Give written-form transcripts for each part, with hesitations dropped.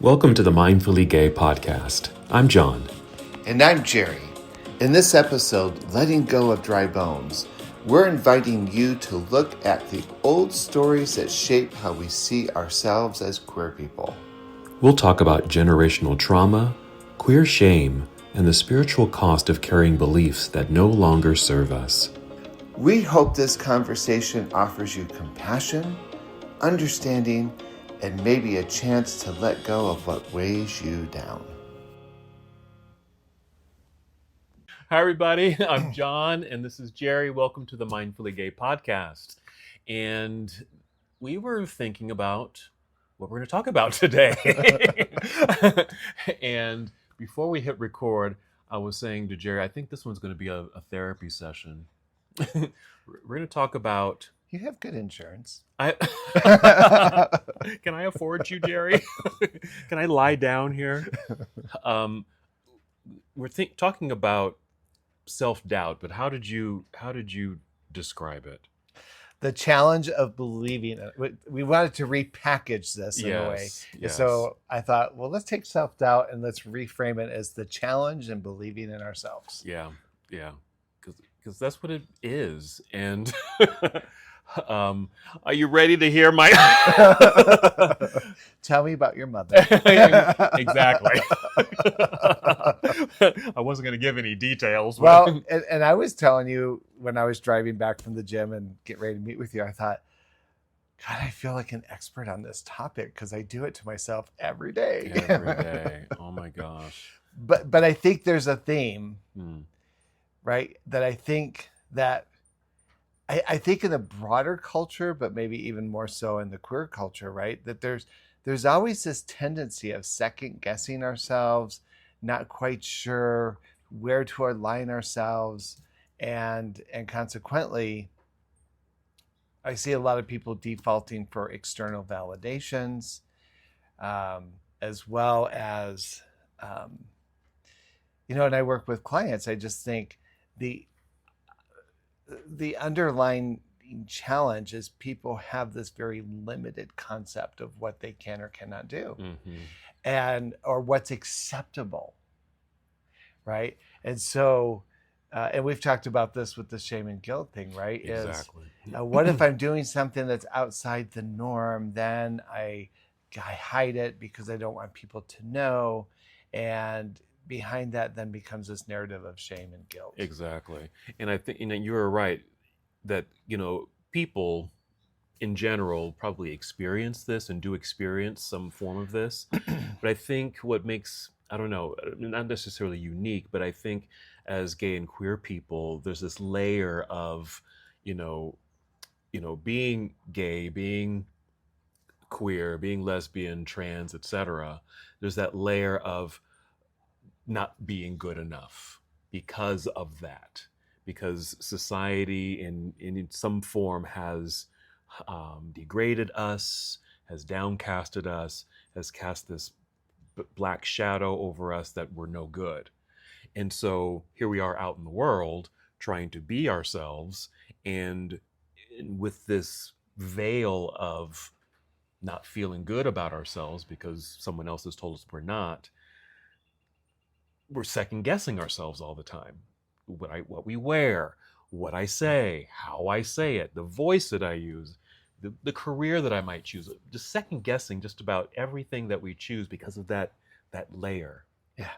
Welcome to the Mindfully Gay podcast. I'm John. And I'm Jerry. In this episode, Letting Go of Dry Bones, we're inviting you to look at the old stories that shape how we see ourselves as queer people. We'll talk about generational trauma, queer shame, and the spiritual cost of carrying beliefs that no longer serve us. We hope this conversation offers you compassion, understanding, and maybe a chance to let go of what weighs you down. Hi, everybody. I'm John, and this is Jerry. Welcome to the Mindfully Gay podcast. And we were thinking about what we're going to talk about today. And before we hit record, I was saying to Jerry, I think this one's going to be a therapy session. We're going to talk about... You have good insurance. Can I afford you, Jerry? Can I lie down here? We're talking about self-doubt, but how did you describe it? The challenge of believing it. We wanted to repackage this in a way. Yes. So I thought, well, let's take self-doubt and let's reframe it as the challenge in believing in ourselves. Yeah. Because that's what it is. And are you ready to hear my... Tell me about your mother. Exactly. I wasn't going to give any details. But... Well, and I was telling you when I was driving back from the gym and get ready to meet with you, I thought, God, I feel like an expert on this topic because I do it to myself every day. Every day. Oh my gosh. But I think there's a theme, right? That I think that I think in the broader culture, but maybe even more so in the queer culture, right? That there's always this tendency of second guessing ourselves, not quite sure where to align ourselves, and consequently, I see a lot of people defaulting for external validations, as well as, and I work with clients. I just think the underlying challenge is people have this very limited concept of what they can or cannot do, or what's acceptable, right? And so, and we've talked about this with the shame and guilt thing, right? Exactly. What if I'm doing something that's outside the norm? Then I hide it because I don't want people to know, and behind that then becomes this narrative of shame and guilt. Exactly. And I think you were right that people in general probably experience this and do experience some form of this. But I think what makes, I don't know, not necessarily unique, but I think as gay and queer people, there's this layer of being gay, being queer, being lesbian, trans, etc. There's that layer of not being good enough because of that, because society in some form has degraded us, has downcasted us, has cast this black shadow over us that we're no good. And so here we are out in the world trying to be ourselves, and with this veil of not feeling good about ourselves because someone else has told us we're not, we're second guessing ourselves all the time. What we wear, what I say, how I say it, the voice that I use, the career that I might choose, just second guessing just about everything that we choose because of that layer. Yeah.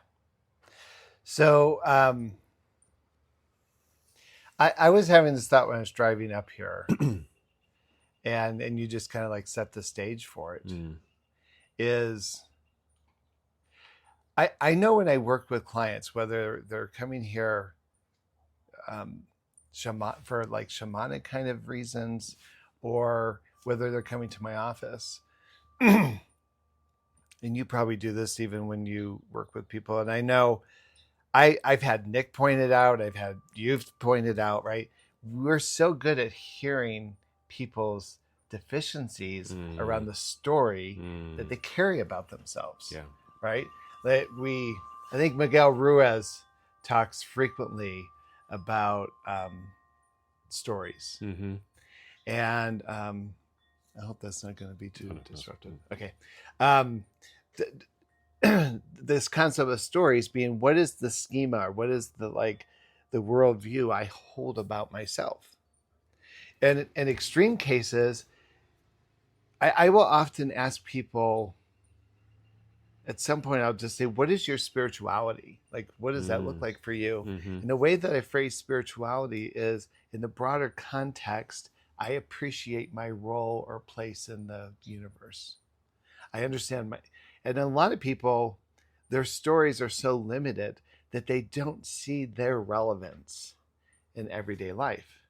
So I was having this thought when I was driving up here, and you just kind of like set the stage for it. Is I know when I work with clients, whether they're coming here for like shamanic kind of reasons, or whether they're coming to my office, and you probably do this even when you work with people. And I know I've had Nick pointed out, you've pointed out, right? We're so good at hearing people's deficiencies around the story that they carry about themselves. Yeah. Right? I think Miguel Ruiz talks frequently about stories. And I hope that's not going to be too disruptive. Okay. this concept of stories being, what is the schema, or what is the worldview I hold about myself? And in extreme cases, I will often ask people, at some point I'll just say, what is your spirituality? Like, what does that look like for you? Mm-hmm. And the way that I phrase spirituality is, in the broader context, I appreciate my role or place in the universe. I understand and a lot of people, their stories are so limited that they don't see their relevance in everyday life.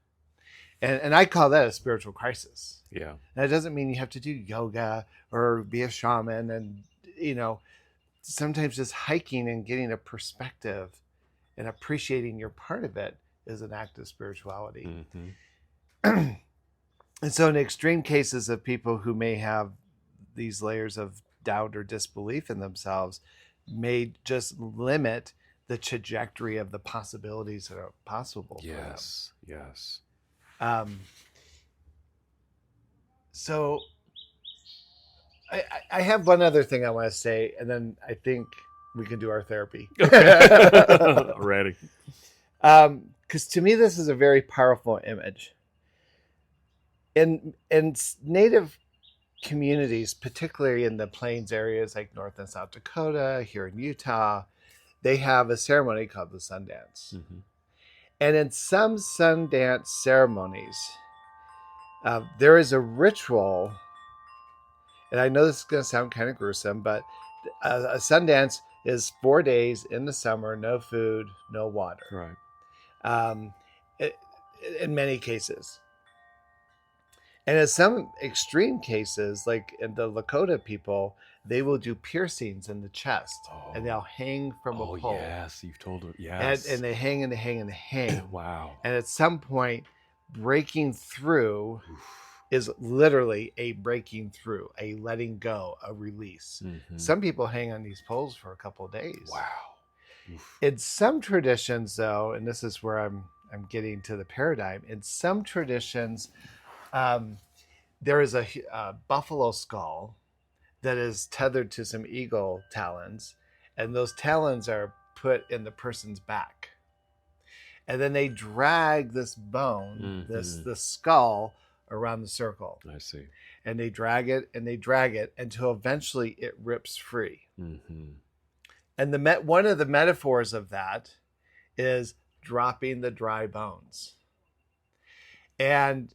And I call that a spiritual crisis. Yeah. And it doesn't mean you have to do yoga or be a shaman. And, sometimes just hiking and getting a perspective and appreciating your part of it is an act of spirituality. Mm-hmm. And so in extreme cases of people who may have these layers of doubt or disbelief in themselves, may just limit the trajectory of the possibilities that are possible for them. Yes. So I have one other thing I want to say, and then I think we can do our therapy. Ready. Because to me, this is a very powerful image. In Native communities, particularly in the plains areas like North and South Dakota, here in Utah, they have a ceremony called the Sundance. Mm-hmm. And in some Sundance ceremonies, there is a ritual, and I know this is going to sound kind of gruesome, but a Sundance is 4 days in the summer, no food, no water. Right. In many cases. And in some extreme cases, like in the Lakota people, they will do piercings in the chest, and they'll hang from a pole. Yes, you've told her. Yes. And they hang and they hang and they hang. Wow. And at some point, breaking through is literally a breaking through, a letting go, a release. Mm-hmm. Some people hang on these poles for a couple of days. Wow. In some traditions, though, and this is where I'm getting to the paradigm, in some traditions, there is a buffalo skull that is tethered to some eagle talons, and those talons are put in the person's back. And then they drag this bone, this skull, around the circle. I see. And they drag it until eventually it rips free. Mm-hmm. And one of the metaphors of that is dropping the dry bones. And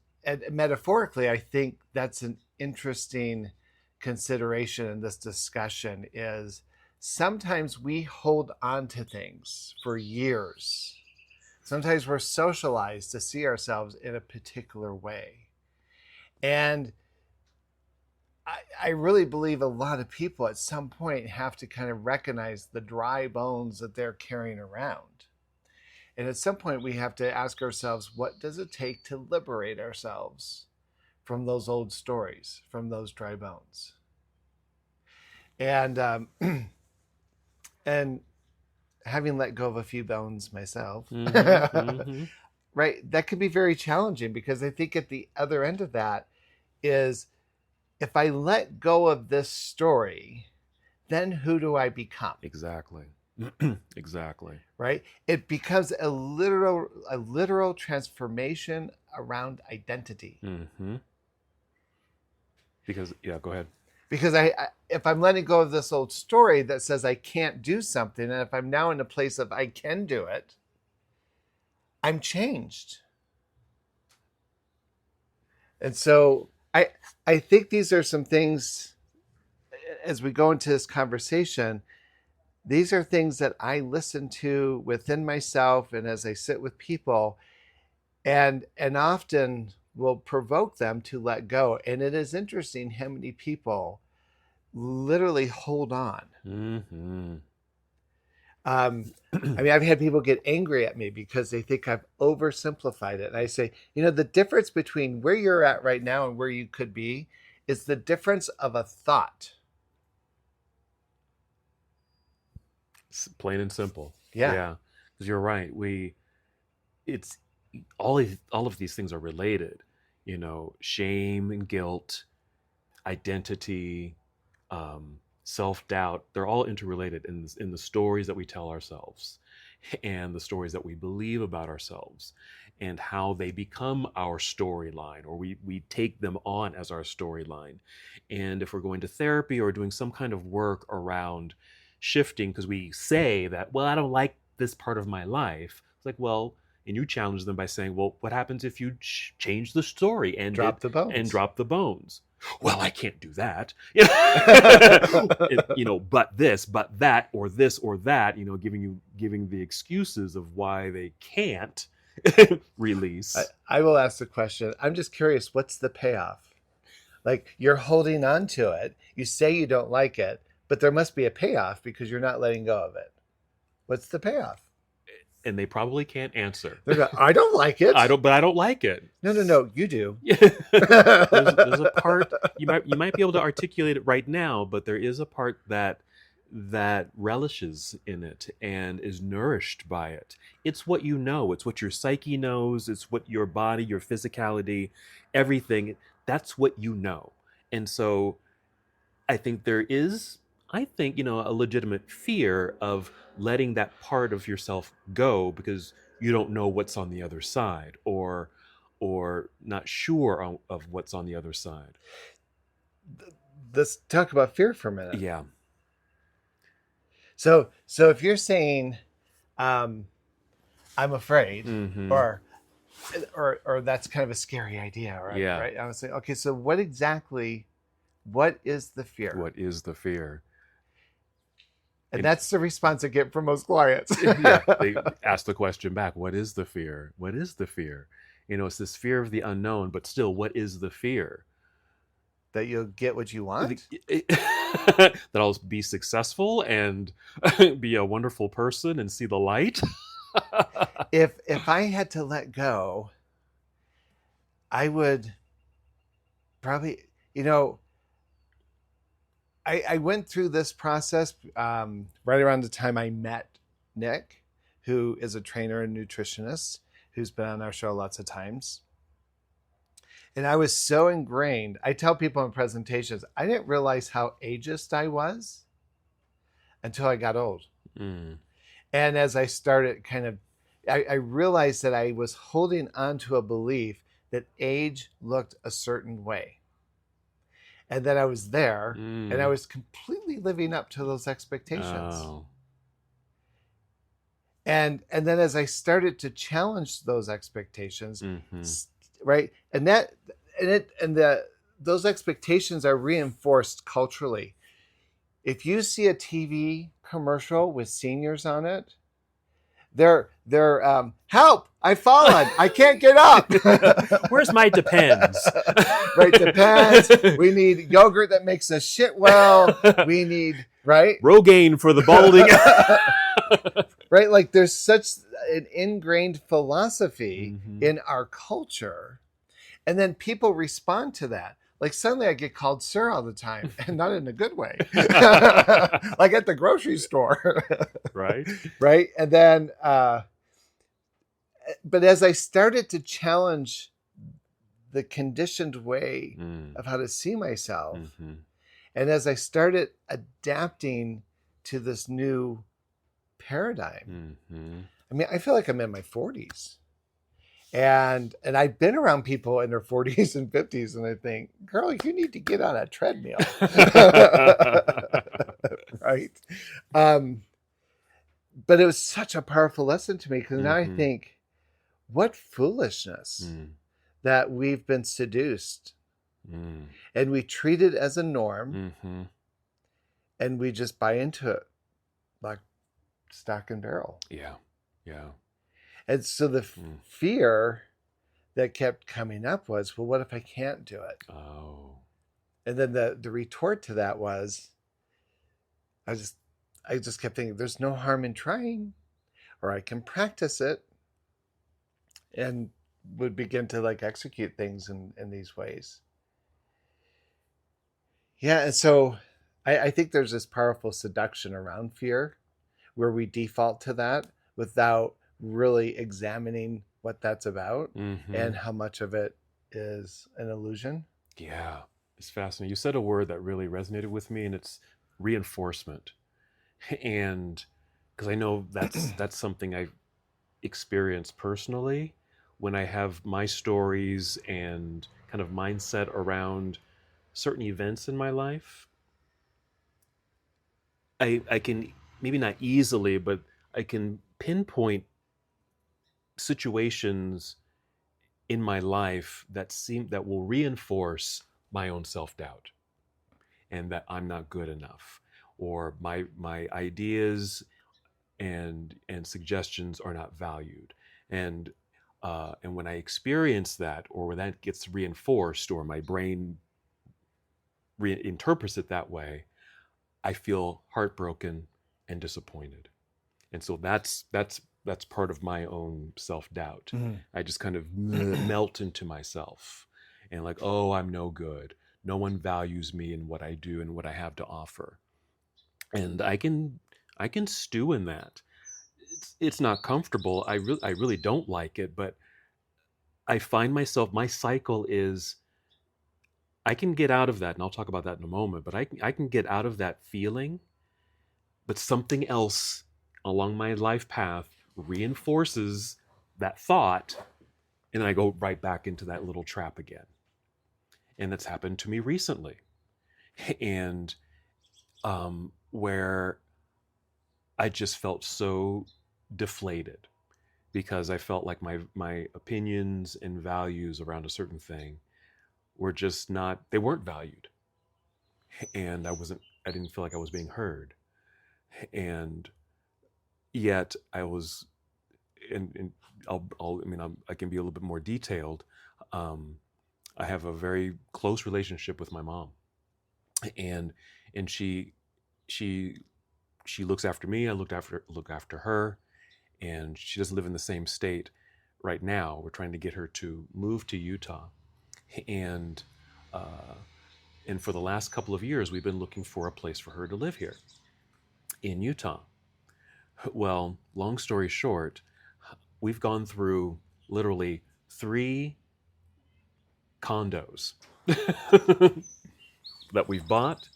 metaphorically, I think that's an interesting consideration in this discussion, is sometimes we hold on to things for years. Sometimes we're socialized to see ourselves in a particular way. And I really believe a lot of people at some point have to kind of recognize the dry bones that they're carrying around. And at some point we have to ask ourselves, what does it take to liberate ourselves from those old stories, from those dry bones? And and having let go of a few bones myself, right, that could be very challenging, because I think at the other end of that is, if I let go of this story, then who do I become? Exactly. Exactly. Right? It becomes a literal transformation around identity. Mm-hmm. Because, go ahead. Because if I'm letting go of this old story that says I can't do something, and if I'm now in a place of I can do it, I'm changed. And so I think these are some things, as we go into this conversation, these are things that I listen to within myself and as I sit with people, and often will provoke them to let go. And it is interesting how many people literally hold on. Mm-hmm. I mean, I've had people get angry at me because they think I've oversimplified it. And I say, the difference between where you're at right now and where you could be is the difference of a thought. It's plain and simple. Yeah. Because you're right. It's all of these things are related. Shame and guilt, identity, self-doubt, they're all interrelated in the stories that we tell ourselves and the stories that we believe about ourselves and how they become our storyline, or we take them on as our storyline. And if we're going to therapy or doing some kind of work around shifting, because we say that, well, I don't like this part of my life. It's like, well, and you challenge them by saying, well, what happens if you change the story and Drop the bones. and drop the bones? Well, I can't do that. But this, but that, or this or that, giving the excuses of why they can't release. I will ask the question. I'm just curious, what's the payoff? Like, you're holding on to it. You say you don't like it, but there must be a payoff because you're not letting go of it. What's the payoff? And they probably can't answer. I don't like it. I don't like it. No, you do. There's a part you might be able to articulate it right now, but there is a part that relishes in it and is nourished by it. It's what you know. It's what your psyche knows. It's what your body, your physicality, everything. That's what you know. And so I think there is, a legitimate fear of letting that part of yourself go because you don't know what's on the other side, or not sure of what's on the other side. Let's talk about fear for a minute. Yeah. So if you're saying, I'm afraid, Mm-hmm. or that's kind of a scary idea, right? Yeah. Right. I would say, okay, so what is the fear? What is the fear? And that's the response I get from most clients. Yeah, they ask the question back, what is the fear? What is the fear? It's this fear of the unknown, but still, what is the fear? That you'll get what you want? That I'll be successful and be a wonderful person and see the light? If I had to let go, I would probably, I went through this process right around the time I met Nick, who is a trainer and nutritionist, who's been on our show lots of times. And I was so ingrained. I tell people in presentations, I didn't realize how ageist I was until I got old. Mm. And as I started I realized that I was holding on to a belief that age looked a certain way. And then I was there, and I was completely living up to those expectations. Oh. And then as I started to challenge those expectations, mm-hmm. right, those expectations are reinforced culturally. If you see a TV commercial with seniors on it, they're help! I've fallen. I can't get up. Where's my Depends? Right, Depends. We need yogurt that makes us shit well. We need, right? Rogaine for the balding. Right, like there's such an ingrained philosophy mm-hmm. in our culture. And then people respond to that. Like suddenly I get called sir all the time, and not in a good way. Like at the grocery store. Right. Right. And then, but as I started to challenge the conditioned way of how to see myself, mm-hmm. and as I started adapting to this new paradigm, mm-hmm. I mean, I feel like I'm in my 40s. And I've been around people in their 40s and 50s, and I think, girl, you need to get on a treadmill. Right? But it was such a powerful lesson to me, because now I think, what foolishness that we've been seduced. And we treat it as a norm, and we just buy into it like stock and barrel. Yeah, yeah. And so the fear that kept coming up was, well, what if I can't do it? Oh. And then the retort to that was, I just kept thinking, there's no harm in trying, or I can practice it, and would begin to like execute things in these ways. Yeah, and so I think there's this powerful seduction around fear where we default to that without really examining what that's about and how much of it is an illusion. Yeah, it's fascinating. You said a word that really resonated with me, and it's reinforcement. And because I know that's something I experience personally when I have my stories and kind of mindset around certain events in my life. I can, maybe not easily, but I can pinpoint situations in my life that will reinforce my own self-doubt, and that I'm not good enough, or my ideas and suggestions are not valued. And when I experience that, or when that gets reinforced, or my brain reinterprets it that way, I feel heartbroken and disappointed. And so that's part of my own self-doubt. Mhm. I just kind of melt into myself, and like, oh, I'm no good. No one values me and what I do and what I have to offer. And I can stew in that. It's not comfortable. I really don't like it, but I find myself, my cycle is, I can get out of that, and I'll talk about that in a moment, but I can get out of that feeling, but something else along my life path reinforces that thought, and I go right back into that little trap again. And that's happened to me recently. And where I just felt so deflated, because I felt like my opinions and values around a certain thing were just not, they weren't valued. And I didn't feel like I was being heard. And yet I was, and I can be a little bit more detailed. Um, I have a very close relationship with my mom, and and she she looks after me. I look after her, and she doesn't live in the same state right now. We're trying to get her to move to Utah, and uh, and for the last couple of years, we've been looking for a place for her to live here in Utah. Well, long story short, we've gone through literally 3 condos that we've bought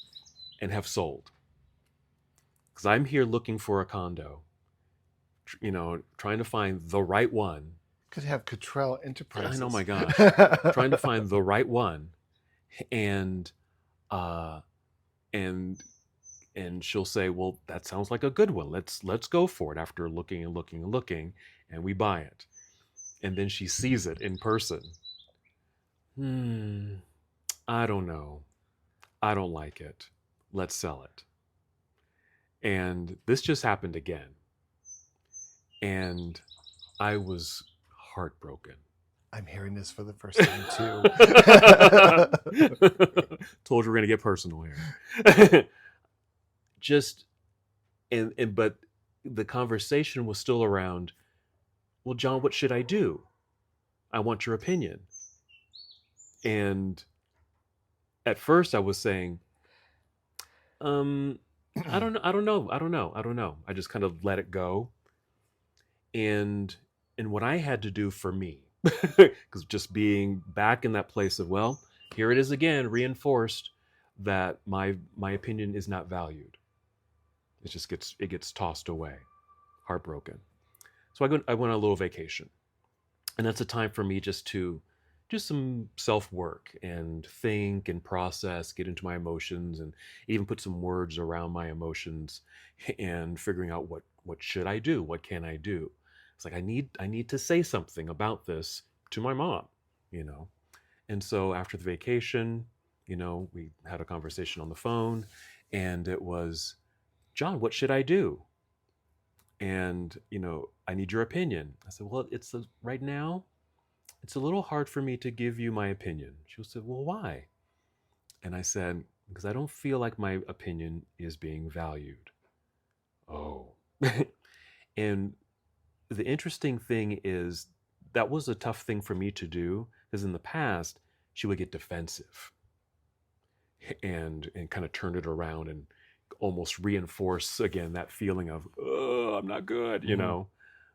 and have sold. Because I'm here looking for a condo, trying to find the right one. Could have Cottrell I know, Enterprises. my gosh, trying to find the right one, and uh, and and she'll say, "Well, that sounds like a good one. Let's go for it." After looking and looking and looking, and we buy it, and then she sees it in person. Hmm, I don't know. I don't like it. Let's sell it. And this just happened again. And I was heartbroken. I'm hearing this for the first time too. Told you we're going to get personal here. Just, but the conversation was still around, well, John, what should I do? I want your opinion. And at first I was saying, I don't know. I just kind of let it go. And what I had to do for me, because just being back in that place of, well, here it is again, reinforced that my opinion is not valued. It gets tossed away, heartbroken. So I went on a little vacation, and that's a time for me just to do some self work and think and process, get into my emotions, and even put some words around my emotions, and figuring out what should I do, what can I do. It's like I need to say something about this to my mom, you know. And so after the vacation, we had a conversation on the phone, and it was, John, what should I do? And I need your opinion. I said, well, right now it's a little hard for me to give you my opinion. She said, well, why? And I said, because I don't feel like my opinion is being valued. Oh. And the interesting thing is, that was a tough thing for me to do, because in the past she would get defensive and kind of turn it around and almost reinforce again that feeling of, oh, I'm not good.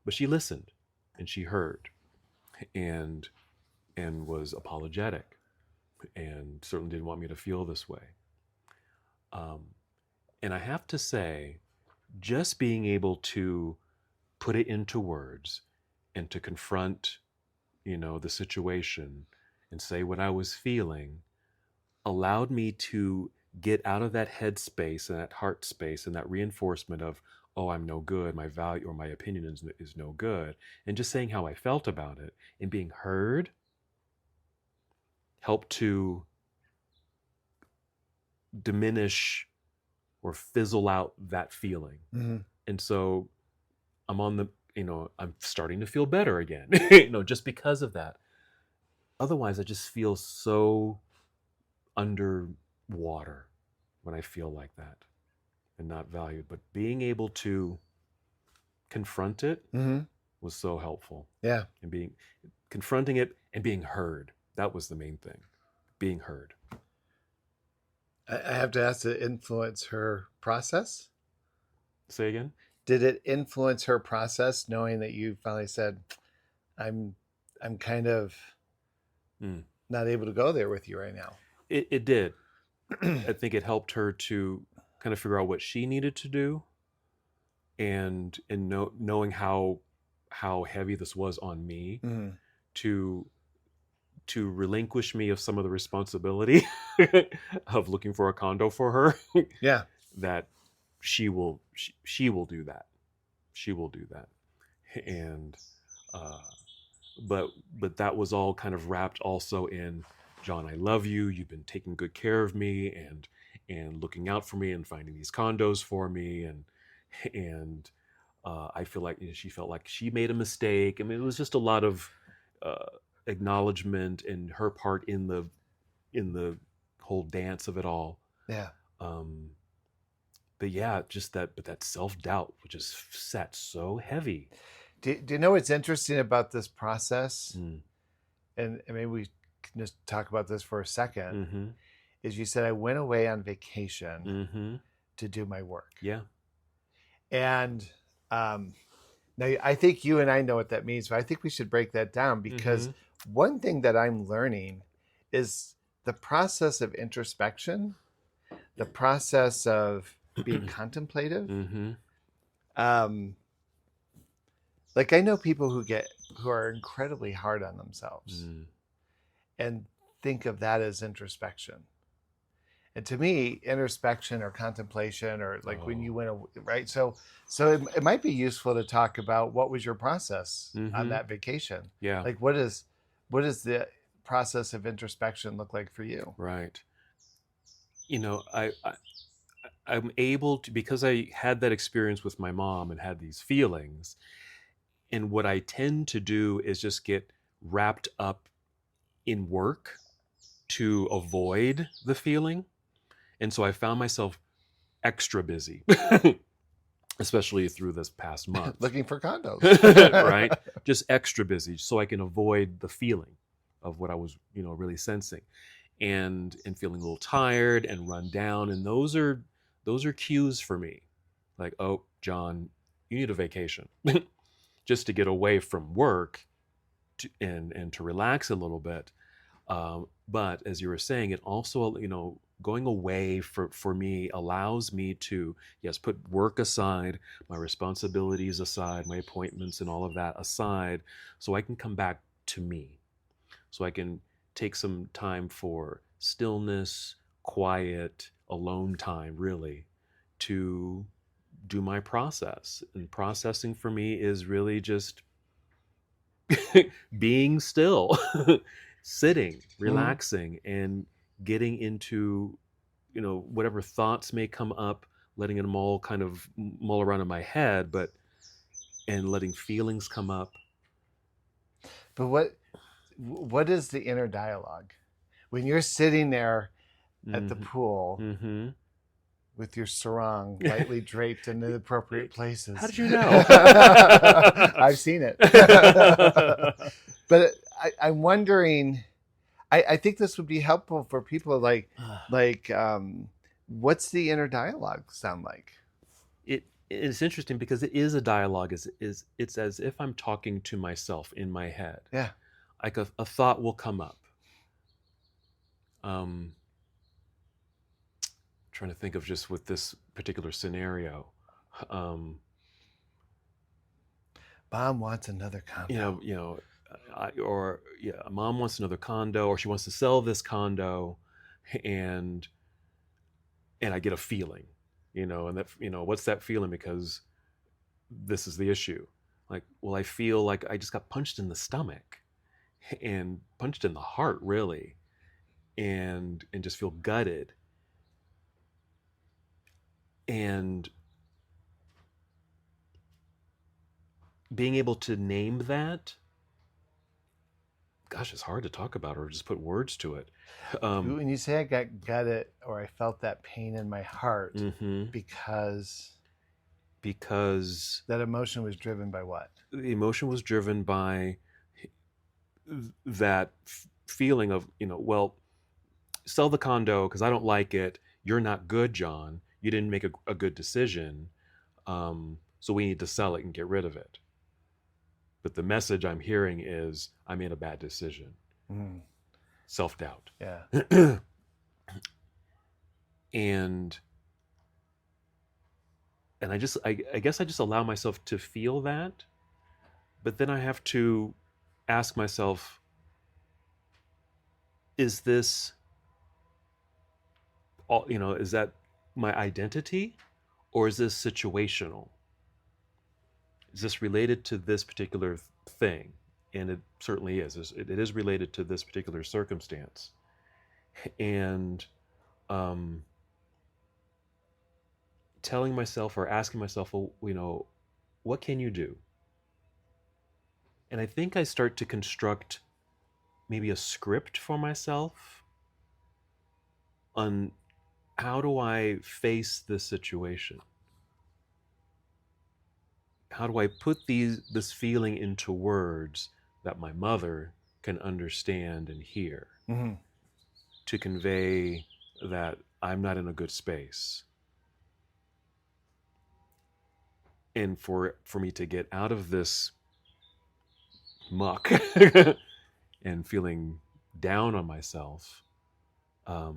But she listened, and she heard, and was apologetic, and certainly didn't want me to feel this way. Um, And I have to say, just being able to put it into words and to confront, the situation and say what I was feeling allowed me to get out of that head space and that heart space and that reinforcement of, oh, I'm no good, my value or my opinion is no good, and just saying how I felt about it and being heard helped to diminish or fizzle out that feeling. Mm-hmm. And so I'm on the, I'm starting to feel better again, just because of that. Otherwise, I just feel so underwater when I feel like that and not valued. But being able to confront it Mm-hmm. was so helpful. Yeah. And confronting it and being heard. That was the main thing. Being heard. I have to ask, did it influence her process? Say again? Did it influence her process knowing that you finally said, I'm kind of not able to go there with you right now? It did. I think it helped her to kind of figure out what she needed to do, and knowing how heavy this was on me, Mm-hmm. to relinquish me of some of the responsibility of looking for a condo for her. Yeah. That she will do that. She will do that. And but that was all kind of wrapped also in, John, I love you. You've been taking good care of me and looking out for me and finding these condos for me, and I feel like, she felt like she made a mistake. I mean, it was just a lot of acknowledgement and her part in the whole dance of it all. Yeah. But yeah, just that self-doubt just sat so heavy. Do you know what's interesting about this process? Mm. And maybe we can just talk about this for a second. Mm-hmm. Is you said I went away on vacation Mm-hmm. to do my work. Yeah. And now I think you and I know what that means, but I think we should break that down, because one thing that I'm learning is the process of introspection, the process of being contemplative. Mm-hmm. Like, I know people who are incredibly hard on themselves and think of that as introspection. And to me, introspection or contemplation, or like when you went away, right? So it might be useful to talk about what was your process on that vacation. Yeah. Like, what does the process of introspection look like for you? Right. I'm able to, because I had that experience with my mom and had these feelings. And what I tend to do is just get wrapped up in work to avoid the feeling. And so I found myself extra busy, especially through this past month. Looking for condos. Right? Just extra busy so I can avoid the feeling of what I was, really sensing, and feeling a little tired and run down. And those are cues for me. Like, oh, John, you need a vacation. Just to get away from work and to relax a little bit. But as you were saying, it also, going away for me allows me to, yes, put work aside, my responsibilities aside, my appointments and all of that aside, so I can come back to me. So I can take some time for stillness, quiet, alone time, really, to do my process. And processing for me is really just being still, sitting, relaxing, and getting into, whatever thoughts may come up, letting them all kind of mull around in my head, and letting feelings come up. But what is the inner dialogue when you're sitting there at the pool with your sarong lightly draped in the appropriate places? How did you know? I've seen it. But I'm wondering, I think this would be helpful for people like what's the inner dialogue sound like? It's interesting because it is a dialogue. It's as if I'm talking to myself in my head. Yeah. Like a thought will come up. Trying to think of just with this particular scenario. Mom wants another condo. Mom wants another condo, or she wants to sell this condo, and I get a feeling, and that, what's that feeling? Because this is the issue. Like, well, I feel like I just got punched in the stomach and punched in the heart, really, and just feel gutted. And being able to name that, gosh, it's hard to talk about or just put words to it. When you say I got gutted or I felt that pain in my heart, Mm-hmm. because that emotion was driven by what? The emotion was driven by that feeling of, well, sell the condo because I don't like it. You're not good, John. You didn't make a good decision. So we need to sell it and get rid of it. But the message I'm hearing is I made a bad decision. Mm. Self-doubt. Yeah. and I guess I just allow myself to feel that, but then I have to ask myself, is this all, is that my identity, or is this situational? Is this related to this particular thing? And it certainly is. It is related to this particular circumstance. And telling myself or asking myself, well, what can you do? And I think I start to construct maybe a script for myself on how do I face this situation? How do I put this feeling into words that my mother can understand and hear, Mm-hmm. to convey that I'm not in a good space? And for me to get out of this muck and feeling down on myself, I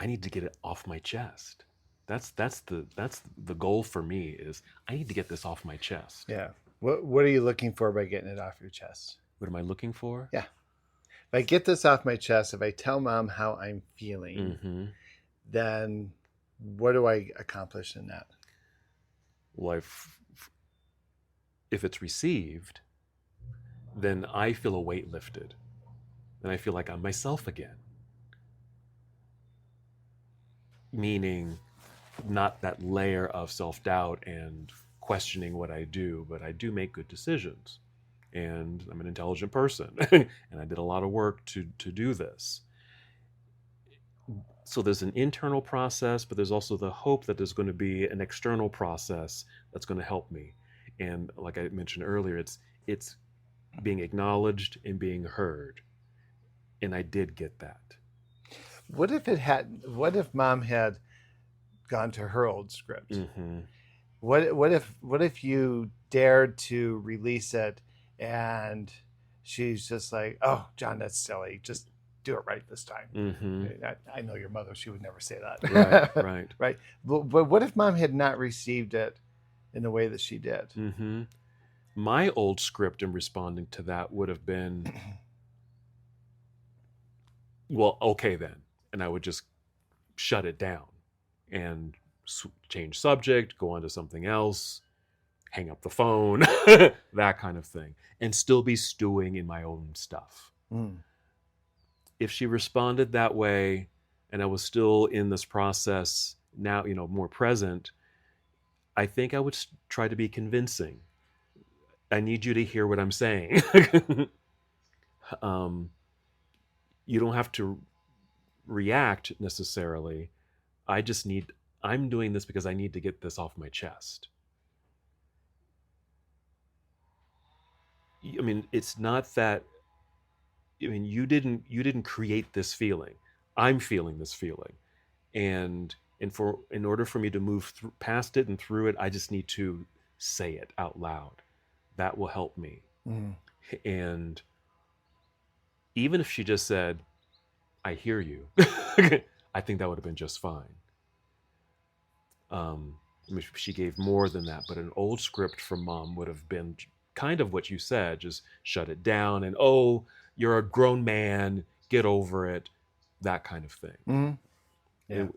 need to get it off my chest. That's the goal for me, is I need to get this off my chest. Yeah. What are you looking for by getting it off your chest? What am I looking for? Yeah. If I get this off my chest, if I tell Mom how I'm feeling, Mm-hmm. then what do I accomplish in that? Well, if it's received, then I feel a weight lifted. Then I feel like I'm myself again. Meaning, not that layer of self-doubt and questioning what I do, but I do make good decisions. And I'm an intelligent person. And I did a lot of work to do this. So there's an internal process, but there's also the hope that there's going to be an external process that's going to help me. And like I mentioned earlier, it's being acknowledged and being heard. And I did get that. What if Mom had gone to her old script? Mm-hmm. What if you dared to release it and she's just like, oh, John, that's silly. Just do it right this time. Mm-hmm. I know your mother, she would never say that. Right. Right. But what if Mom had not received it in the way that she did? Mm-hmm. My old script in responding to that would have been, well, okay then. And I would just shut it down and change subject, go on to something else, hang up the phone, that kind of thing, and still be stewing in my own stuff. Mm. If she responded that way and I was still in this process now, more present, I think I would try to be convincing. I need you to hear what I'm saying. You don't have to react necessarily. I'm doing this because I need to get this off my chest. I mean, it's not that, you didn't create this feeling. I'm feeling this feeling. And in order for me to move past it and through it, I just need to say it out loud. That will help me. Mm. And even if she just said, I hear you, I think that would have been just fine. I mean, she gave more than that, but an old script from mom would have been kind of what you said, just shut it down and, oh, you're a grown man, get over it, that kind of thing. Mm-hmm. Yeah.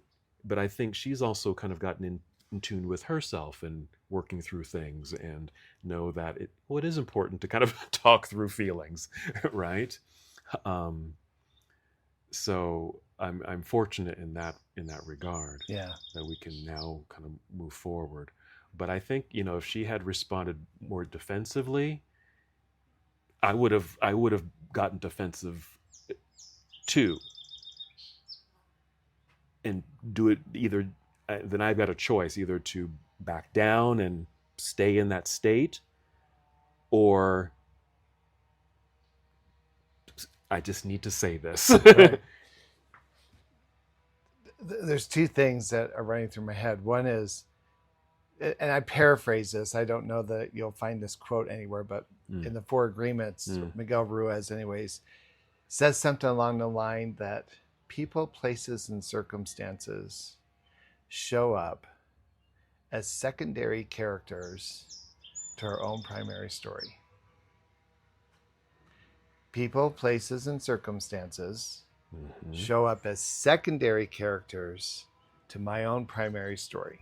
But I think she's also kind of gotten in tune with herself and working through things, and know that it is important to kind of talk through feelings, right? So I'm fortunate in that regard, Yeah. that we can now kind of move forward. But I think, if she had responded more defensively, I would have gotten defensive too, and do it either. Then I've got a choice, either to back down and stay in that state, or I just need to say this. Right. There's two things that are running through my head. One is, and I paraphrase this, I don't know that you'll find this quote anywhere, but in the Four Agreements, Miguel Ruiz anyways, says something along the line that people, places, and circumstances show up as secondary characters to our own primary story. People, places, and circumstances show up as secondary characters to my own primary story.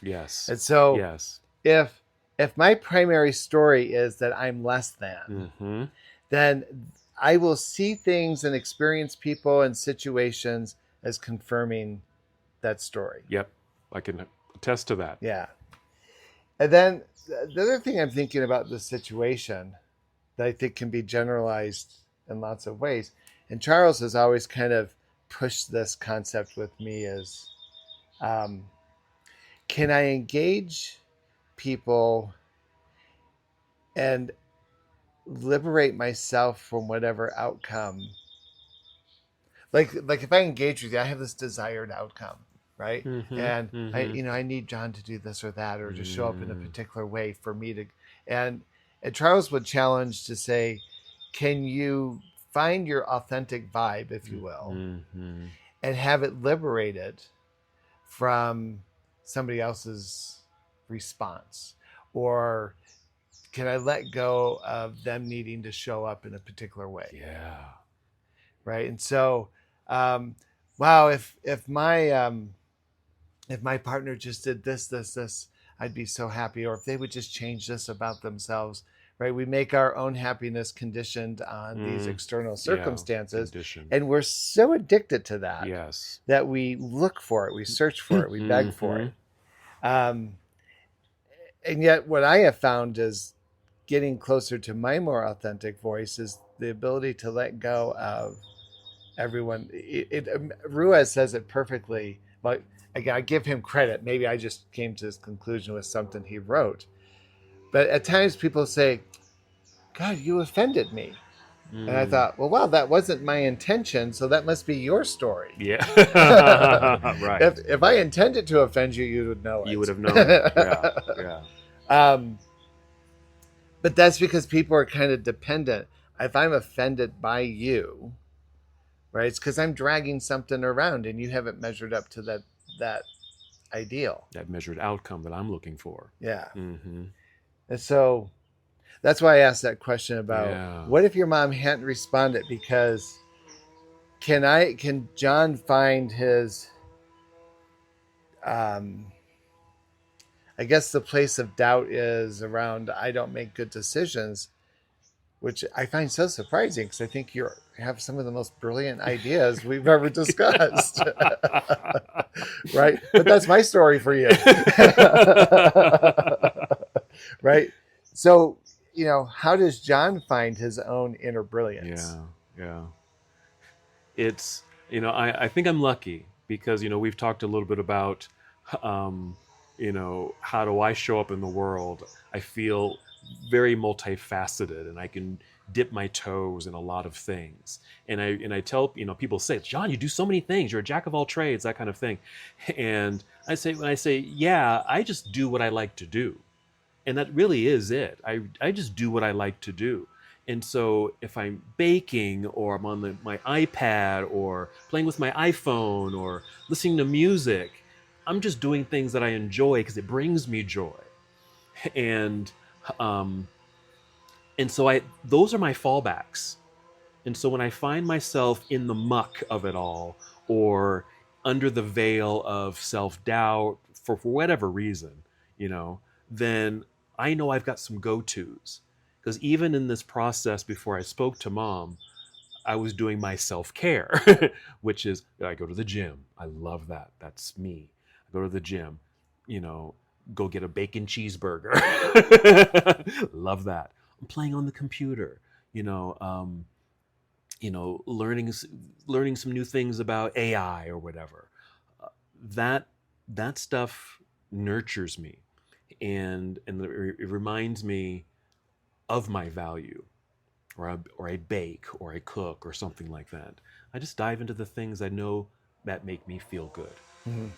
Yes. And so yes. if my primary story is that I'm less than, then I will see things and experience people and situations as confirming that story. Yep. I can attest to that. Yeah. And then the other thing I'm thinking about this situation that I think can be generalized in lots of ways, and Charles has always kind of pushed this concept with me, is can I engage people and liberate myself from whatever outcome? Like if I engage with you, I have this desired outcome, right? And I need John to do this or that, or to show up in a particular way for me to, and Charles would challenge to say, can you find your authentic vibe, if you will, and have it liberated from somebody else's response? Or can I let go of them needing to show up in a particular way? Yeah. Right. And so, wow, if my partner just did this, I'd be so happy. Or if they would just change this about themselves, right? We make our own happiness conditioned on these external circumstances. And we're so addicted to that, that we look for it, we search for it, we beg for it. And yet what I have found is getting closer to my more authentic voice is the ability to let go of everyone. Ruiz says it perfectly, but again, I give him credit. Maybe I just came to this conclusion with something he wrote. But at times people say, God, you offended me. And I thought, well, wow, that wasn't my intention, so that must be your story. Yeah. Right. If I intended to offend you, you would know it. You would have known it. Yeah. But that's because people are kind of dependent. If I'm offended by you, right, it's because I'm dragging something around and you haven't measured up to that ideal. That measured outcome that I'm looking for. Yeah. And so that's why I asked that question about what if your mom hadn't responded? Because can John find his, I guess the place of doubt is around, I don't make good decisions, which I find so surprising because I think you have some of the most brilliant ideas we've ever discussed. Right? But that's my story for you. Right? So, how does John find his own inner brilliance? Yeah. It's, I think I'm lucky because, we've talked a little bit about, how do I show up in the world? I feel very multifaceted and I can dip my toes in a lot of things. And I tell, people say, John, you do so many things. You're a jack of all trades, that kind of thing. And I say, yeah, I just do what I like to do. And that really is it. I just do what I like to do. And so if I'm baking or I'm on my iPad or playing with my iPhone or listening to music, I'm just doing things that I enjoy because it brings me joy. And um and so I those are my fallbacks. And so when I find myself in the muck of it all, or under the veil of self-doubt for whatever reason, then I know I've got some go-tos. Because even in this process before I spoke to Mom, I was doing my self-care, which is I go to the gym. I love that. That's me. I go to the gym, you know, go get a bacon cheeseburger. Love that. I'm playing on the computer, you know, learning some new things about AI or whatever. Uh, that that stuff nurtures me, and it reminds me of my value. Or I bake, or I cook, or something like that. I just dive into the things I know that make me feel good. Mhm.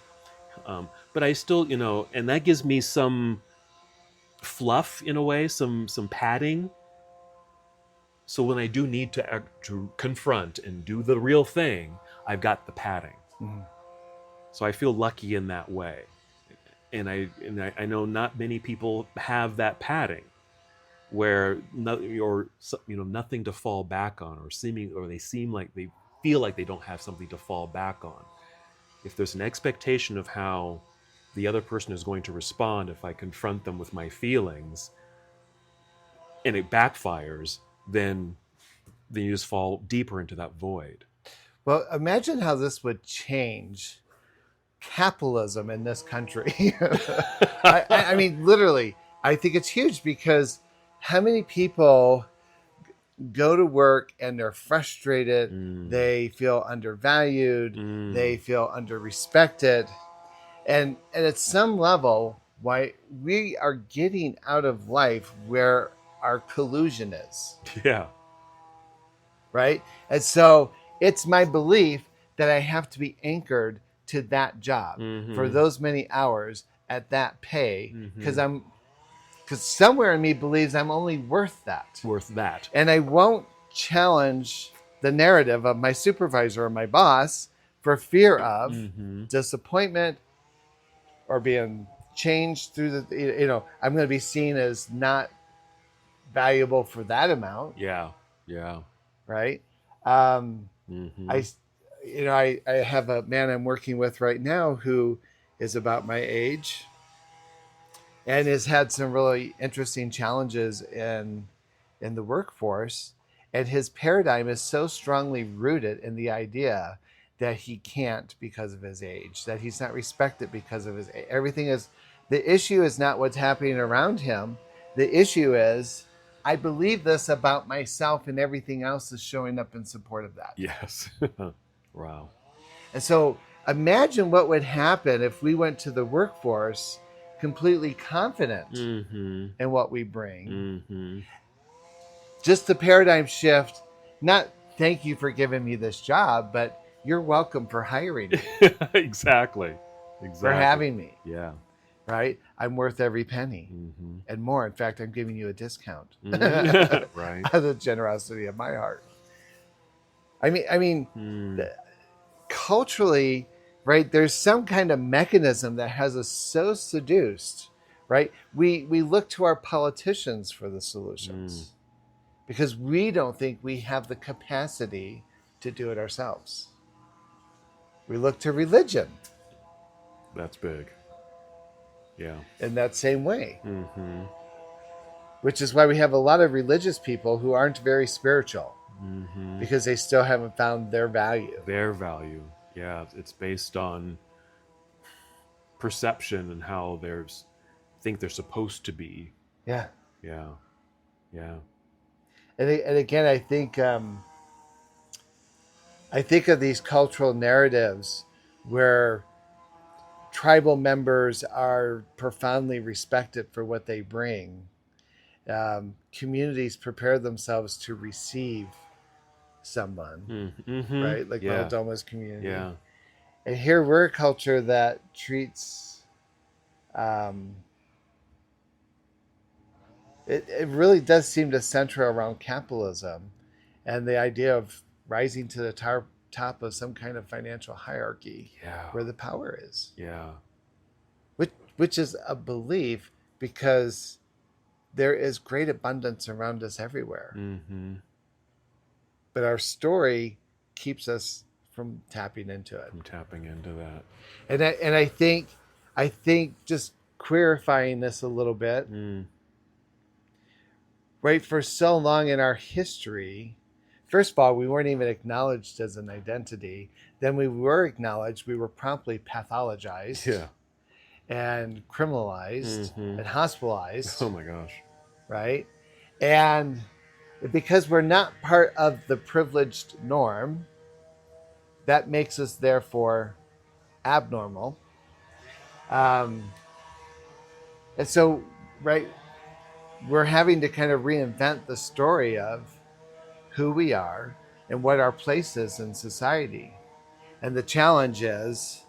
But I still, and that gives me some fluff in a way, some padding. So when I do need to confront and do the real thing, I've got the padding. Mhm. So I feel lucky in that way, and I know not many people have that padding, where nothing to fall back on, or they seem like they feel like they don't have something to fall back on. If there's an expectation of how the other person is going to respond if I confront them with my feelings, and it backfires, then you just fall deeper into that void. Well, imagine how this would change capitalism in this country. I mean, literally, I think it's huge because how many people go to work and they're frustrated, they feel undervalued, they feel underrespected, and at some level, why we are getting out of life where our collusion is, Yeah. right? And so it's my belief that I have to be anchored to that job for those many hours at that pay because somewhere in me believes I'm only worth that. Worth that. And I won't challenge the narrative of my supervisor or my boss for fear of disappointment or being changed through I'm going to be seen as not valuable for that amount. Yeah. Yeah. Right. I have a man I'm working with right now who is about my age and has had some really interesting challenges in the workforce. And his paradigm is so strongly rooted in the idea that he can't because of his age, that he's not respected because of his age. Everything is, the issue is not what's happening around him. The issue is, I believe this about myself, and everything else is showing up in support of that. Yes. Wow. And so imagine what would happen if we went to the workforce completely confident in what we bring. Just the paradigm shift, not thank you for giving me this job, but you're welcome for hiring me. Exactly. For having me. Yeah. Right? I'm worth every penny and more. In fact, I'm giving you a discount. Right. Out of the generosity of my heart. I mean, culturally, right, there's some kind of mechanism that has us so seduced, right? We look to our politicians for the solutions because we don't think we have the capacity to do it ourselves. We look to religion. That's big. Yeah. In that same way. Which is why we have a lot of religious people who aren't very spiritual because they still haven't found their value. Their value. Yeah. It's based on perception and how think they're supposed to be. Yeah. Yeah. Yeah. And again, I think of these cultural narratives where tribal members are profoundly respected for what they bring. Communities prepare themselves to receive someone, right? Like Valdoma's community. Yeah. And here we're a culture that treats, it really does seem to center around capitalism and the idea of rising to the top of some kind of financial hierarchy where the power is. Yeah. which is a belief because there is great abundance around us everywhere. Mm-hmm. But our story keeps us from tapping into it. I'm tapping into that. And I think just clarifying this a little bit, right? For so long in our history, first of all, we weren't even acknowledged as an identity. Then we were acknowledged, we were promptly pathologized. Yeah. And criminalized and hospitalized. Oh my gosh. Right? And because we're not part of the privileged norm, that makes us therefore abnormal. And so, right, we're having to kind of reinvent the story of who we are and what our place is in society. And the challenge is,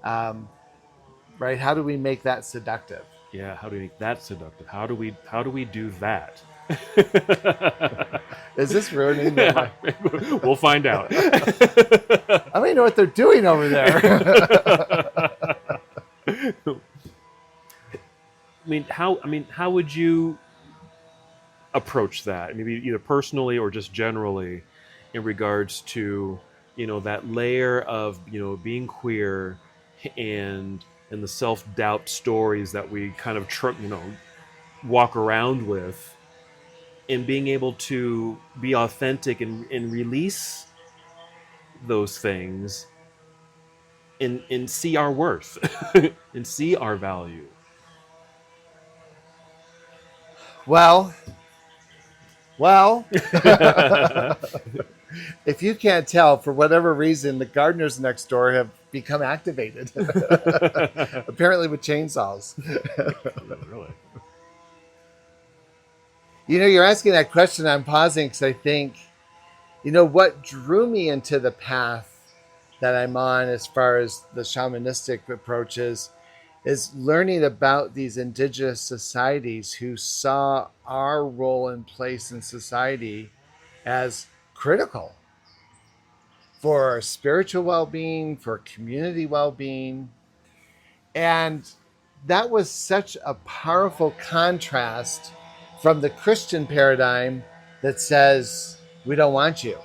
right, how do we make that seductive? Yeah, how do we make that seductive? How do we do that? Is this ruining Yeah, we'll find out. I don't even know what they're doing over there. How would you approach that? Maybe either personally or just generally in regards to, that layer of, being queer and the self-doubt stories that we kind of walk around with, and being able to be authentic and release those things and see our worth and see our value. Well, if you can't tell, for whatever reason, the gardeners next door have become activated. Apparently with chainsaws. Really? You're asking that question. I'm pausing because I think, what drew me into the path that I'm on as far as the shamanistic approaches is learning about these indigenous societies who saw our role and place in society as critical for spiritual well-being, for community well-being. And that was such a powerful contrast from the Christian paradigm that says, we don't want you,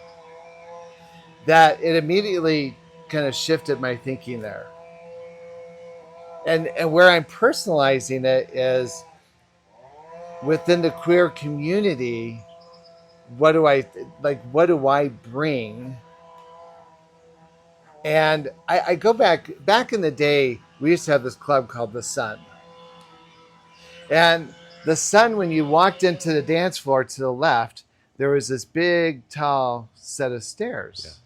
that it immediately kind of shifted my thinking there. And where I'm personalizing it is within the queer community, what do I bring? And I go back in the day, we used to have this club called The Sun. And The Sun, when you walked into the dance floor to the left, there was this big, tall set of stairs.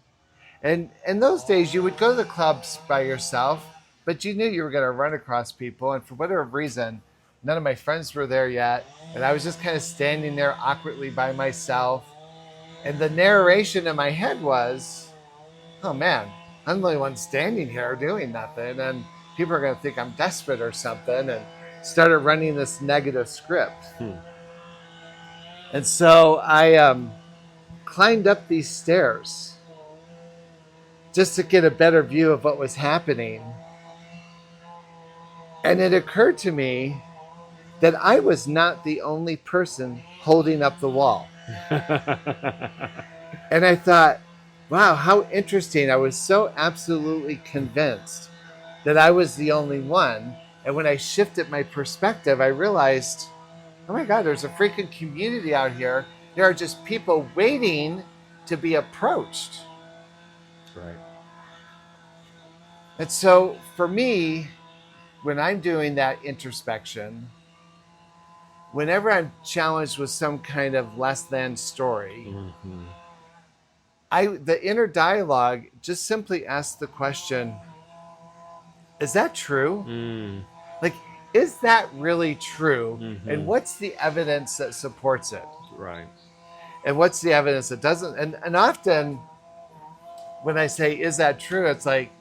Yeah. And in those days, you would go to the clubs by yourself, but you knew you were going to run across people. And for whatever reason, none of my friends were there yet. And I was just kind of standing there awkwardly by myself. And the narration in my head was, oh man, I'm the only one standing here doing nothing. And people are going to think I'm desperate or something. And started running this negative script. And so I climbed up these stairs just to get a better view of what was happening. And it occurred to me that I was not the only person holding up the wall. And I thought, wow, how interesting. I was so absolutely convinced that I was the only one. And when I shifted my perspective, I realized, oh my God, there's a freaking community out here. There are just people waiting to be approached. Right. And so for me, when I'm doing that introspection, whenever I'm challenged with some kind of less than story, the inner dialogue just simply asks the question, is that true? Like, is that really true? And what's the evidence that supports it? Right. And what's the evidence that doesn't? And often when I say, is that true? It's like,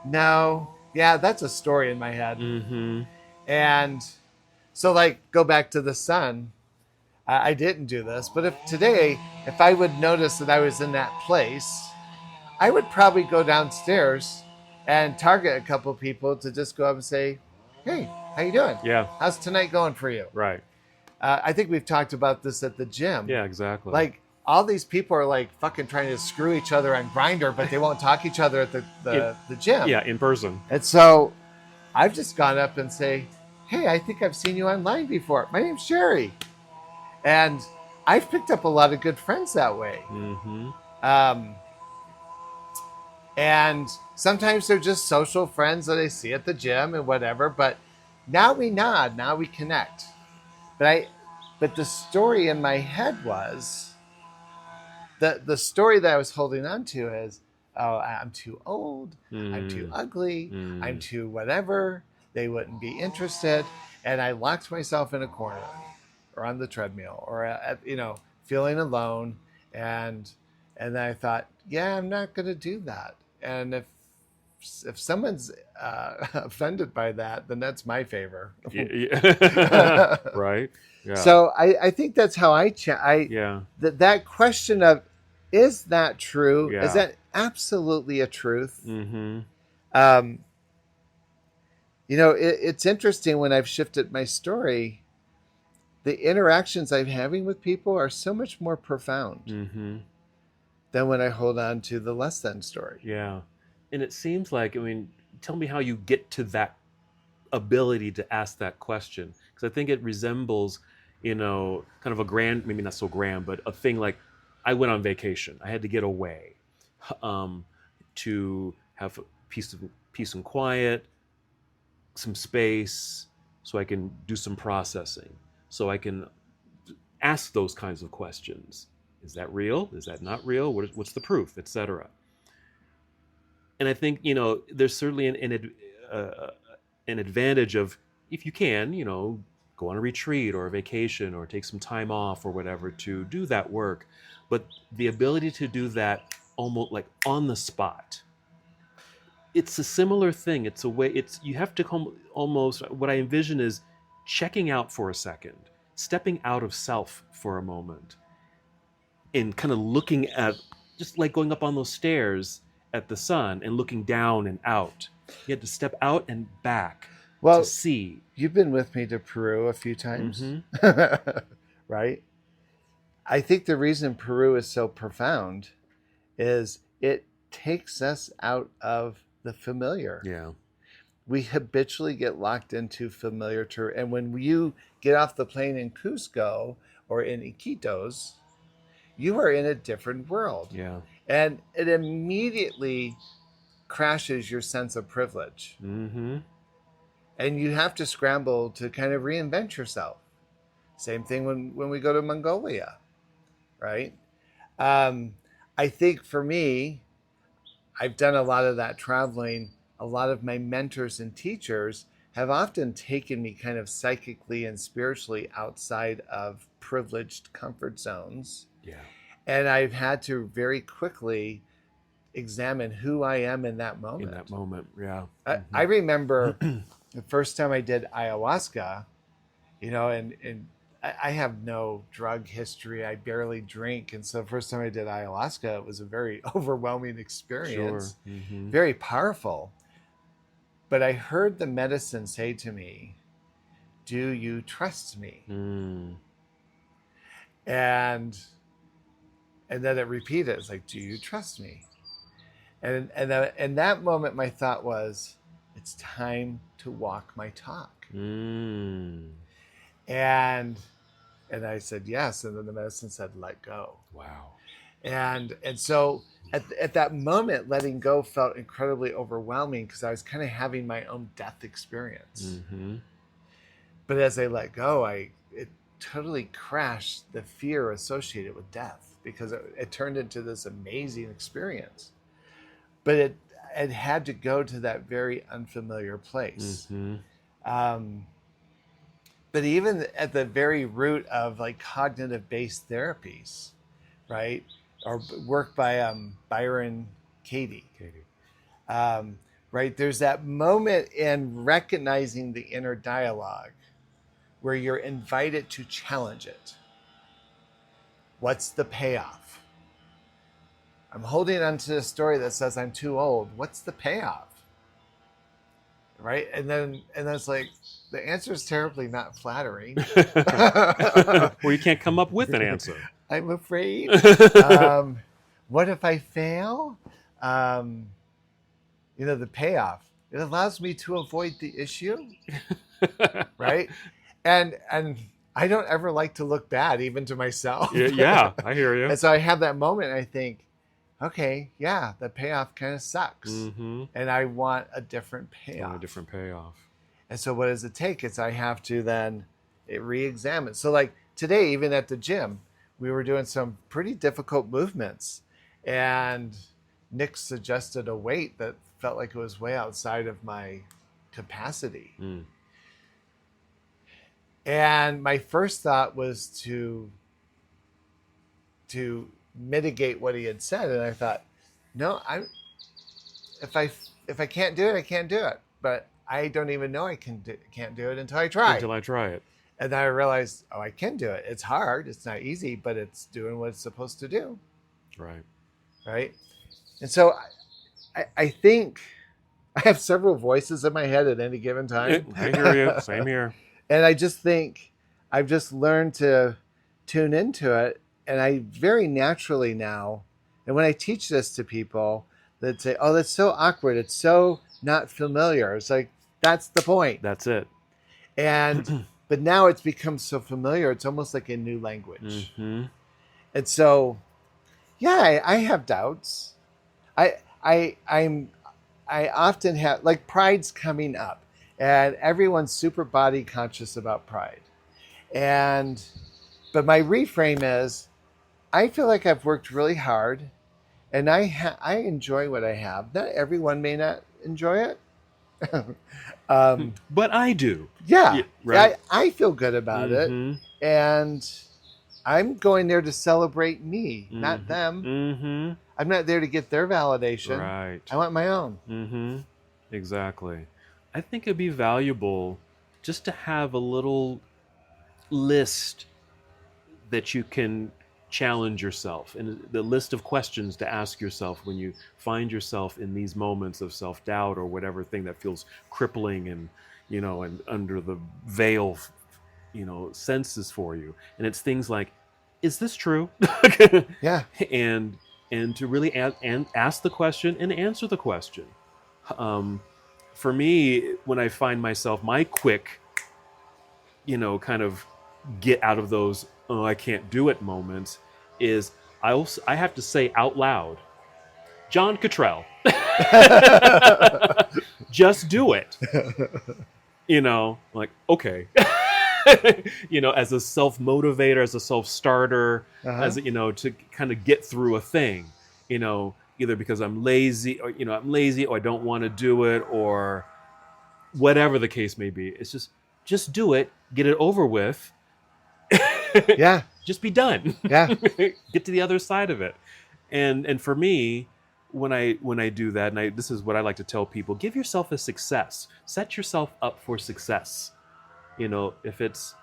no, yeah, that's a story in my head. And so go back to The Sun. I didn't do this, but if I would notice that I was in that place, I would probably go downstairs and target a couple people to just go up and say, hey, how you doing? Yeah. How's tonight going for you? Right. I think we've talked about this at the gym. Yeah, exactly. Like all these people are like fucking trying to screw each other on Grindr, but they won't talk each other at the gym. Yeah, in person. And so I've just gone up and say, hey, I think I've seen you online before. My name's Sherry. And I've picked up a lot of good friends that way. Mm-hmm. And sometimes they're just social friends that I see at the gym and whatever. But now we nod, now we connect. But the story in my head was the story that I was holding on to is, oh, I'm too old, I'm too ugly, I'm too whatever. They wouldn't be interested, and I locked myself in a corner, or on the treadmill, or at, feeling alone, and then I thought, yeah, I'm not going to do that. And if someone's offended by that, then that's my favor. Yeah. Right. Yeah. So I think that's how that question of, is that true? Yeah. Is that absolutely a truth? Mm-hmm. It's interesting when I've shifted my story, the interactions I'm having with people are so much more profound than when I hold on to the less than story. Yeah. And it seems like, tell me how you get to that ability to ask that question. Because I think it resembles, kind of a grand, maybe not so grand, but a thing like, I went on vacation. I had to get away to have peace and quiet, some space, so I can do some processing, so I can ask those kinds of questions. Is that real? Is that not real? What's the proof, etc. And I think there's certainly an advantage of, if you can, go on a retreat or a vacation or take some time off or whatever to do that work. But the ability to do that almost like on the spot, it's a similar thing. It's a way, you have to come almost, what I envision is checking out for a second, stepping out of self for a moment, and kind of looking at, just like going up on those stairs at the sun and looking down and out. You had to step out and back to see. You've been with me to Peru a few times, right? I think the reason Peru is so profound is it takes us out of the familiar. Yeah. We habitually get locked into familiar terrain. And when you get off the plane in Cusco or in Iquitos, you are in a different world. Yeah. And it immediately crashes your sense of privilege. Mm-hmm. And you have to scramble to kind of reinvent yourself. Same thing when we go to Mongolia, right? I think for me, I've done a lot of that traveling. A lot of my mentors and teachers have often taken me kind of psychically and spiritually outside of privileged comfort zones. Yeah. And I've had to very quickly examine who I am in that moment. In that moment, yeah. I remember the first time I did ayahuasca, and I have no drug history. I barely drink. And so the first time I did ayahuasca, it was a very overwhelming experience, Sure. Mm-hmm. very powerful. But I heard the medicine say to me, do you trust me? And then it repeated. It's like, do you trust me? And in that moment, my thought was, it's time to walk my talk. And I said, yes. And then the medicine said, let go. Wow. And so at that moment, letting go felt incredibly overwhelming because I was kind of having my own death experience. But as I let go, it totally crashed the fear associated with death because it turned into this amazing experience. But it had to go to that very unfamiliar place. But even at the very root of like cognitive-based therapies, right, or work by Byron Katie, right, there's that moment in recognizing the inner dialogue where you're invited to challenge it. What's the payoff? I'm holding on to a story that says I'm too old. What's the payoff? right? And then it's like the answer is terribly not flattering. Or you can't come up with an answer. I'm afraid. What if I fail? Um, the payoff. It allows me to avoid the issue, right? And I don't ever like to look bad, even to myself. Yeah, I hear you. And so I have that moment. And I think, okay, yeah, the payoff kind of sucks, and I want a different payoff. A different payoff. And so, what does it take? It's I have to then re-examine. So, like today, even at the gym, we were doing some pretty difficult movements, and Nick suggested a weight that felt like it was way outside of my capacity. And my first thought was to mitigate what he had said, and I thought, no, if I can't do it, I can't do it. But I don't even know I can't do it until I try. Until I try it. And then I realized, oh, I can do it. It's hard. It's not easy, but it's doing what it's supposed to do. Right. Right. And so I think I have several voices in my head at any given time. I hear you. Same here. And I just think I've just learned to tune into it. And I very naturally now, and when I teach this to people that say, oh, that's so awkward. It's so not familiar. It's like, that's the point. That's it. And, but now it's become so familiar. It's almost like a new language. Mm-hmm. And so, yeah, I have doubts. I often have, like, pride's coming up, and everyone's super body conscious about pride. But my reframe is, I feel like I've worked really hard, and I enjoy what I have. Not everyone may not enjoy it. But I do. Yeah, right. I feel good about it, and I'm going there to celebrate me, not them. I'm not there to get their validation. Right. I want my own. Exactly. I think it'd be valuable just to have a little list that you can challenge yourself, and the list of questions to ask yourself when you find yourself in these moments of self-doubt or whatever thing that feels crippling and and under the veil senses for you. And it's things like, is this true? Yeah. And to really ask the question and answer the question. For me, when I find myself, my quick kind of get out of those oh, I can't do it moments is I have to say out loud, John Cottrell, just do it. Like, okay. As a self-motivator, as a self-starter, as to kind of get through a thing, either because I'm lazy or I don't want to do it or whatever the case may be. It's just do it, get it over with. Yeah. Just be done. Yeah. Get to the other side of it. And for me, when I do that, and this is what I like to tell people, give yourself a success. Set yourself up for success. If it's,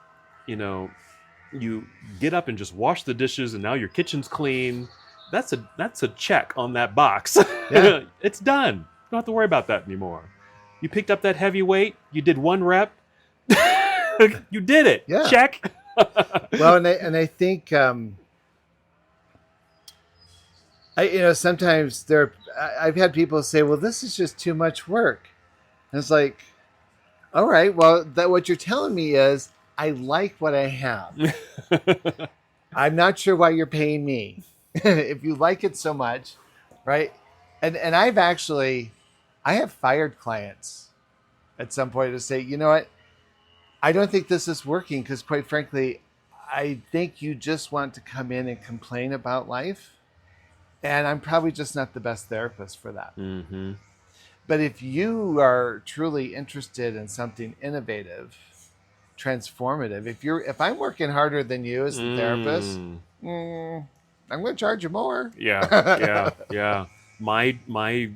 you get up and just wash the dishes and now your kitchen's clean, that's a check on that box. Yeah. It's done. You don't have to worry about that anymore. You picked up that heavy weight, you did 1 rep, you did it. Yeah. Check. Well, and I think sometimes I've had people say, well, this is just too much work. And it's like, all right, well, what you're telling me is I like what I have. I'm not sure why you're paying me. If you like it so much, right? And I have fired clients at some point to say, you know what? I don't think this is working because, quite frankly, I think you just want to come in and complain about life. And I'm probably just not the best therapist for that. Mm-hmm. But if you are truly interested in something innovative, transformative, if I'm working harder than you as the therapist, I'm going to charge you more. Yeah. My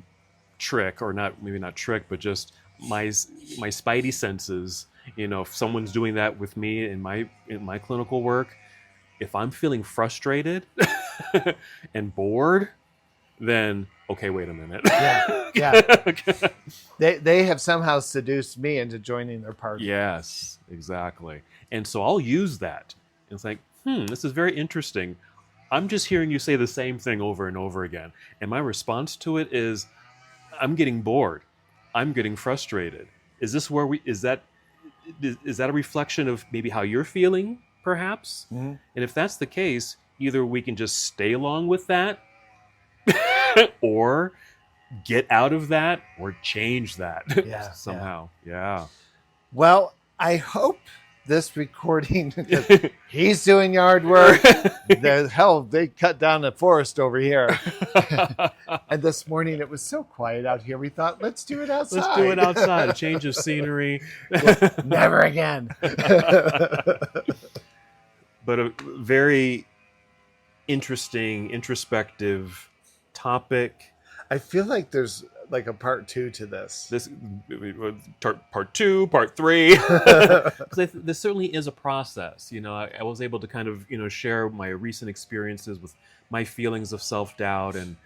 trick, or maybe not trick, but just my spidey senses. If someone's doing that with me in my clinical work, if I'm feeling frustrated and bored, then okay, wait a minute. Yeah. They have somehow seduced me into joining their party. Yes, exactly. And so I'll use that. It's like, this is very interesting. I'm just hearing you say the same thing over and over again. And my response to it is, I'm getting bored. I'm getting frustrated. Is that a reflection of maybe how you're feeling, perhaps? Mm-hmm. And if that's the case, either we can just stay along with that or get out of that or change that somehow. Yeah. Well, I hope this recording, he's doing yard work. They cut down the forest over here. And this morning it was so quiet out here. We thought, let's do it outside. Let's do it outside. A change of scenery. Never again. But a very interesting, introspective topic. I feel like there's like a part 2 to this. Part 2, part 3. Because this certainly is a process. I was able to kind of share my recent experiences with my feelings of self-doubt and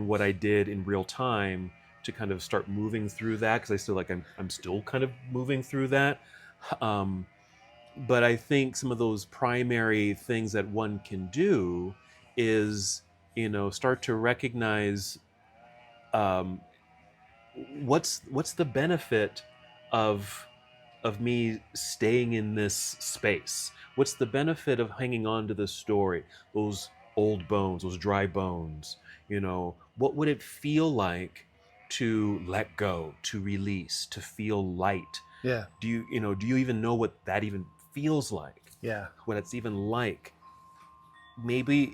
what I did in real time to kind of start moving through that, because I still I'm still kind of moving through that. But I think some of those primary things that one can do is start to recognize what's the benefit of me staying in this space? What's the benefit of hanging on to this story? Those old bones, those dry bones. What would it feel like to let go, to release, to feel light? Yeah. Do you even know what that even feels like? Yeah. What it's even like? Maybe,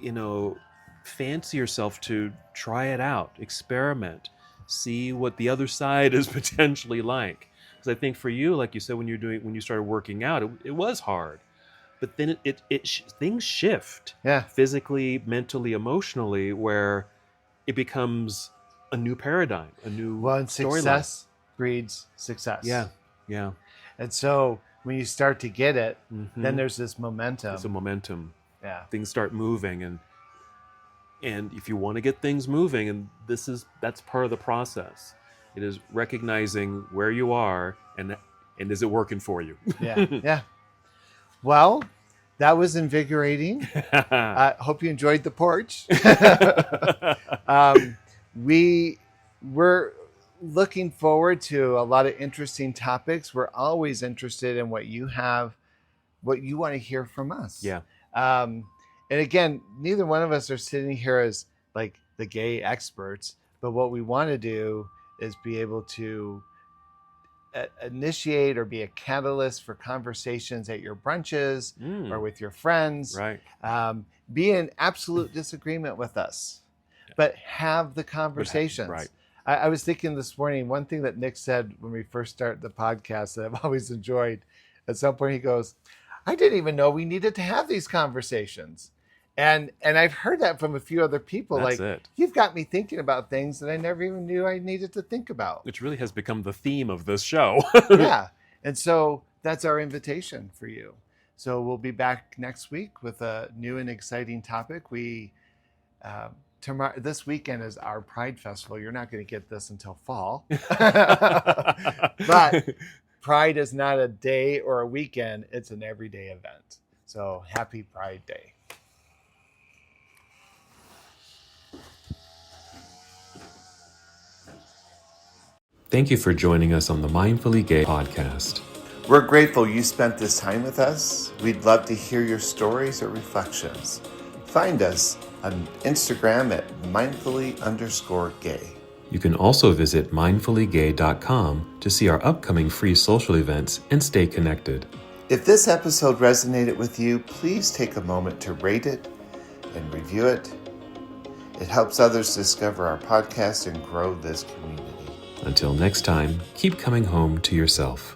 fancy yourself to try it out, experiment, see what the other side is potentially like. Because I think for you, like you said, when you started working out, it was hard, but then things shift. Yeah. Physically, mentally, emotionally, where it becomes a new paradigm, a new and success breeds success. Yeah. And so when you start to get it, then there's this momentum. It's a momentum. Yeah. Things start moving, and if you want to get things moving, and that's part of the process. It is recognizing where you are and is it working for you? Yeah. Well, that was invigorating. I hope you enjoyed the porch. We were looking forward to a lot of interesting topics. We're always interested in what you want to hear from us. Yeah. And again, neither one of us are sitting here as like the gay experts, but what we want to do is be able to initiate or be a catalyst for conversations at your brunches or with your friends. Right. Be in absolute disagreement with us, but have the conversations. Right. I was thinking this morning, one thing that Nick said when we first started the podcast that I've always enjoyed, at some point he goes, I didn't even know we needed to have these conversations. And I've heard that from a few other people. That's like, it. You've got me thinking about things that I never even knew I needed to think about. Which really has become the theme of this show. Yeah. And so that's our invitation for you. So we'll be back next week with a new and exciting topic. Tomorrow, this weekend is our Pride Festival. You're not going to get this until fall. But Pride is not a day or a weekend. It's an everyday event. So happy Pride Day. Thank you for joining us on the Mindfully Gay podcast. We're grateful you spent this time with us. We'd love to hear your stories or reflections. Find us on Instagram at mindfully_gay. You can also visit mindfullygay.com to see our upcoming free social events and stay connected. If this episode resonated with you, please take a moment to rate it and review it. It helps others discover our podcast and grow this community. Until next time, keep coming home to yourself.